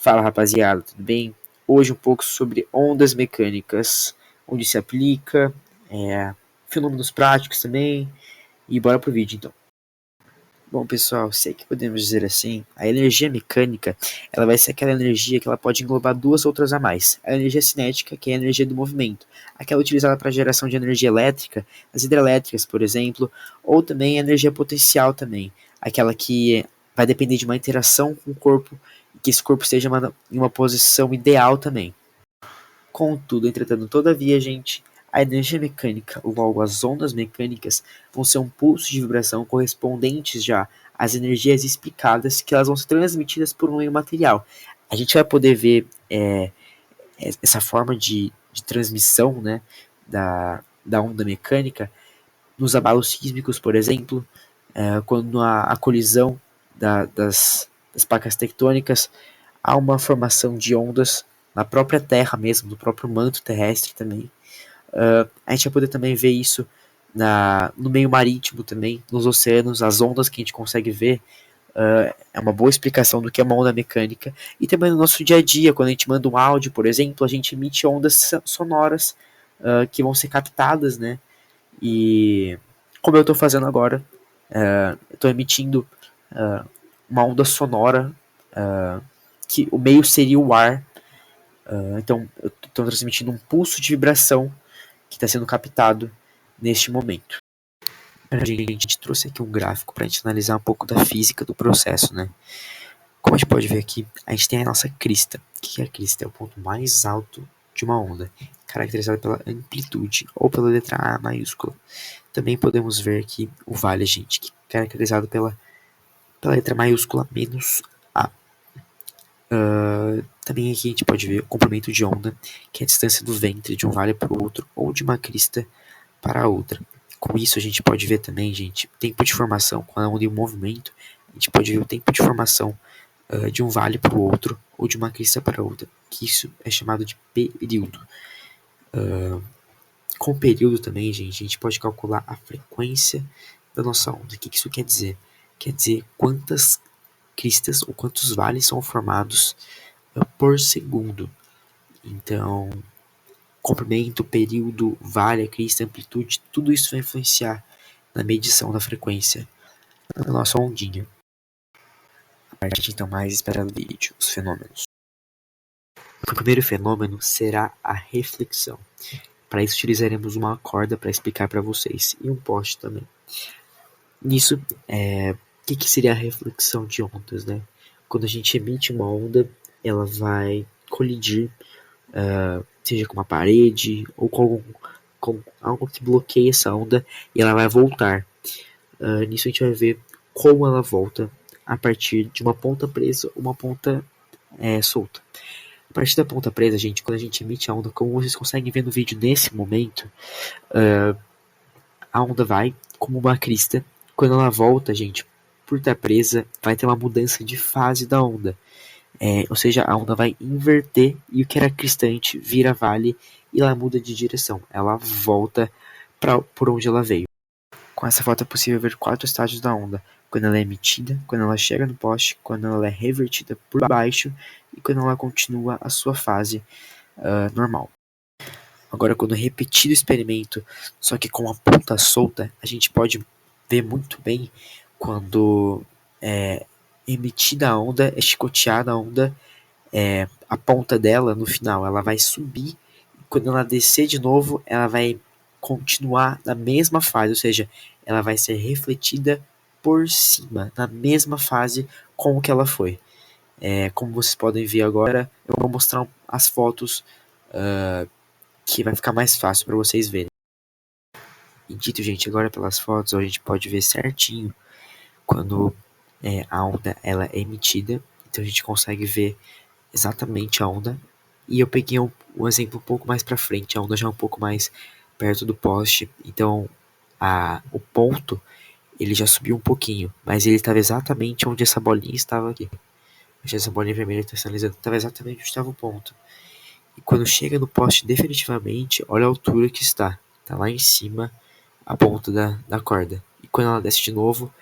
Fala rapaziada, tudo bem? Hoje um pouco sobre ondas mecânicas, onde se aplica, fenômenos práticos também, e bora pro vídeo então. Bom pessoal, sei que podemos dizer assim, a energia mecânica, ela vai ser aquela energia que ela pode englobar duas outras a mais. A energia cinética, que é a energia do movimento, aquela utilizada para geração de energia elétrica, as hidrelétricas, por exemplo, ou também a energia potencial também, aquela que vai depender de uma interação com o corpo, e que esse corpo esteja em uma posição ideal também. Contudo, entretanto, todavia, gente, a energia mecânica, ou logo as ondas mecânicas, vão ser um pulso de vibração correspondentes já às energias explicadas que elas vão ser transmitidas por um meio material. A gente vai poder ver essa forma de transmissão, né, da onda mecânica nos abalos sísmicos, por exemplo, quando a colisão das placas tectônicas, há uma formação de ondas na própria Terra mesmo, no próprio manto terrestre também. A gente vai poder também ver isso no meio marítimo também, nos oceanos, as ondas que a gente consegue ver. É uma boa explicação do que é uma onda mecânica. E também no nosso dia a dia, quando a gente manda um áudio, por exemplo, a gente emite ondas sonoras que vão ser captadas, né? E como eu estou fazendo agora, eu estou emitindo uma onda sonora, que o meio seria o ar. Então, eu estou transmitindo um pulso de vibração que está sendo captado neste momento. A gente trouxe aqui um gráfico para a gente analisar um pouco da física do processo, né? Como a gente pode ver aqui, a gente tem a nossa crista. O que é a crista? É o ponto mais alto de uma onda, caracterizada pela amplitude, ou pela letra A maiúscula. Também podemos ver aqui o vale, gente, que é caracterizado pela letra maiúscula menos A. Também aqui a gente pode ver o comprimento de onda, que é a distância do ventre de um vale para o outro, ou de uma crista para a outra. Com isso a gente pode ver também, gente, o tempo de formação, quando a onda em movimento, a gente pode ver o tempo de formação de um vale para o outro, ou de uma crista para a outra, que isso é chamado de período. Com o período também, gente, a gente pode calcular a frequência da nossa onda. O que isso quer dizer? Quer dizer quantas cristas ou quantos vales são formados por segundo. Então, comprimento, período, vale, crista, amplitude, tudo isso vai influenciar na medição da frequência da nossa ondinha. A parte então mais esperada do vídeo, os fenômenos. O primeiro fenômeno será a reflexão. Para isso utilizaremos uma corda para explicar para vocês e um poste também. Nisso, o que seria a reflexão de ondas, né? Quando a gente emite uma onda, ela vai colidir, seja com uma parede ou com algo que bloqueie essa onda, e ela vai voltar. Nisso a gente vai ver como ela volta a partir de uma ponta presa ou uma ponta solta. A partir da ponta presa, gente, quando a gente emite a onda, como vocês conseguem ver no vídeo nesse momento, a onda vai como uma crista. Quando ela volta, gente, por estar presa, vai ter uma mudança de fase da onda. Ou seja, a onda vai inverter e o que era cristante vira vale e ela muda de direção. Ela volta por onde ela veio. Com essa foto é possível ver 4 estágios da onda: quando ela é emitida, quando ela chega no poste, quando ela é revertida por baixo e quando ela continua a sua fase normal. Agora, quando repetido o experimento, só que com a ponta solta, a gente pode ver muito bem quando emitida a onda, é chicoteada a onda, a ponta dela no final ela vai subir, e quando ela descer de novo, ela vai continuar na mesma fase, ou seja, ela vai ser refletida por cima, na mesma fase com que ela foi. Como vocês podem ver agora, eu vou mostrar as fotos que vai ficar mais fácil para vocês verem. E dito, gente, agora pelas fotos a gente pode ver certinho quando a onda ela é emitida, então a gente consegue ver exatamente a onda. E eu peguei um exemplo um pouco mais para frente, a onda já é um pouco mais perto do poste, então o ponto ele já subiu um pouquinho, mas ele estava exatamente onde essa bolinha estava aqui. Essa bolinha vermelha está sinalizando, estava exatamente onde estava o ponto. E quando chega no poste definitivamente, olha a altura que está. Está lá em cima, a ponta da corda. E quando ela desce de novo,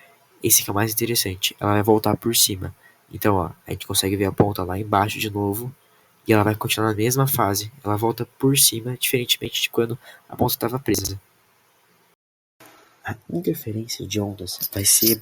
esse que é o mais interessante, ela vai voltar por cima. Então, ó, a gente consegue ver a ponta lá embaixo de novo, e ela vai continuar na mesma fase. Ela volta por cima, diferentemente de quando a ponta estava presa. A interferência de ondas vai ser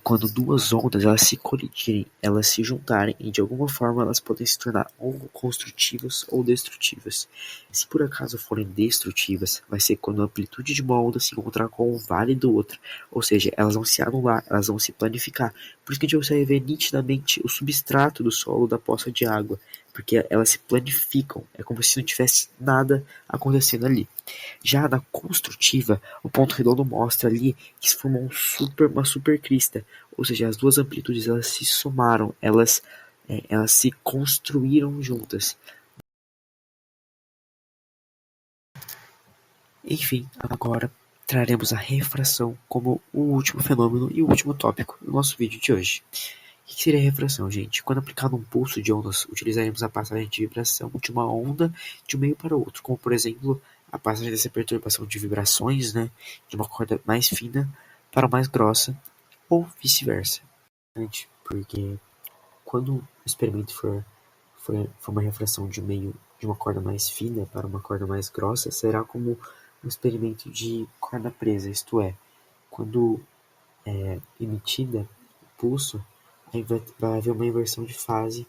quando duas ondas elas se colidirem, elas se juntarem e de alguma forma elas podem se tornar ou construtivas ou destrutivas. Se por acaso forem destrutivas, vai ser quando a amplitude de uma onda se encontrar com o vale do outro, ou seja, elas vão se anular, elas vão se planificar. Por isso que a gente consegue ver nitidamente o substrato do solo da poça de água, porque elas se planificam, é como se não tivesse nada acontecendo ali. Já na construtiva, o ponto redondo mostra ali que se formou uma super crista, ou seja, as duas amplitudes elas se somaram, elas se construíram juntas. Enfim, agora traremos a refração como o último fenômeno e o último tópico do nosso vídeo de hoje. O que seria a refração, gente? Quando aplicado um pulso de ondas, utilizaremos a passagem de vibração de uma onda de um meio para o outro, como por exemplo a passagem dessa perturbação de vibrações, né, de uma corda mais fina para mais grossa, ou vice-versa. Porque quando o experimento for uma refração de de uma corda mais fina para uma corda mais grossa, será como um experimento de corda presa, isto é, quando emitida o pulso, aí vai haver uma inversão de fase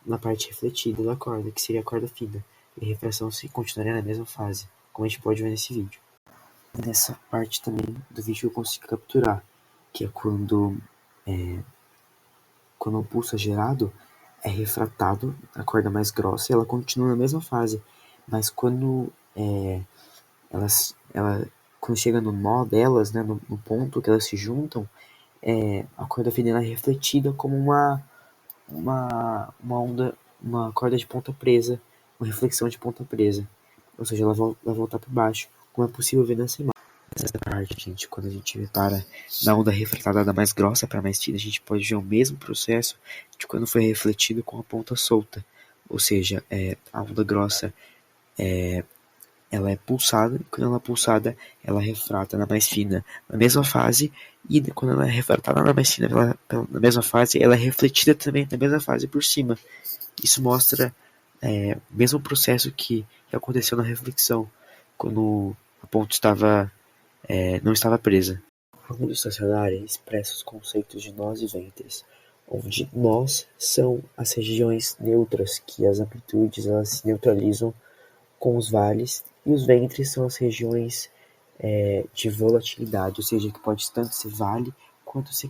na parte refletida da corda, que seria a corda fina, e a refração se continuaria na mesma fase, como a gente pode ver nesse vídeo. Nessa parte também do vídeo eu consigo capturar, que é quando o pulso é gerado, é refratado a corda mais grossa e ela continua na mesma fase, mas quando chega no nó delas, né, no ponto que elas se juntam, a corda fina é refletida como uma onda, uma corda de ponta presa, uma reflexão de ponta presa. Ou seja, ela vai voltar para baixo, como é possível ver nessa imagem. Nessa parte, gente, quando a gente repara na onda refratada da mais grossa para mais fina, a gente pode ver o mesmo processo de quando foi refletido com a ponta solta. Ou seja, a onda grossa ela é pulsada, e quando ela é pulsada, ela refrata na mais fina na mesma fase, e quando ela é refratada na mais fina na mesma fase, ela é refletida também na mesma fase por cima. Isso mostra o mesmo processo que aconteceu na reflexão, quando a ponta não estava presa. A onda estacionária expressa os conceitos de nós e ventres, onde nós são as regiões neutras, que as amplitudes elas se neutralizam com os vales, e os ventres são as regiões de volatilidade, ou seja, que pode tanto ser vale quanto ser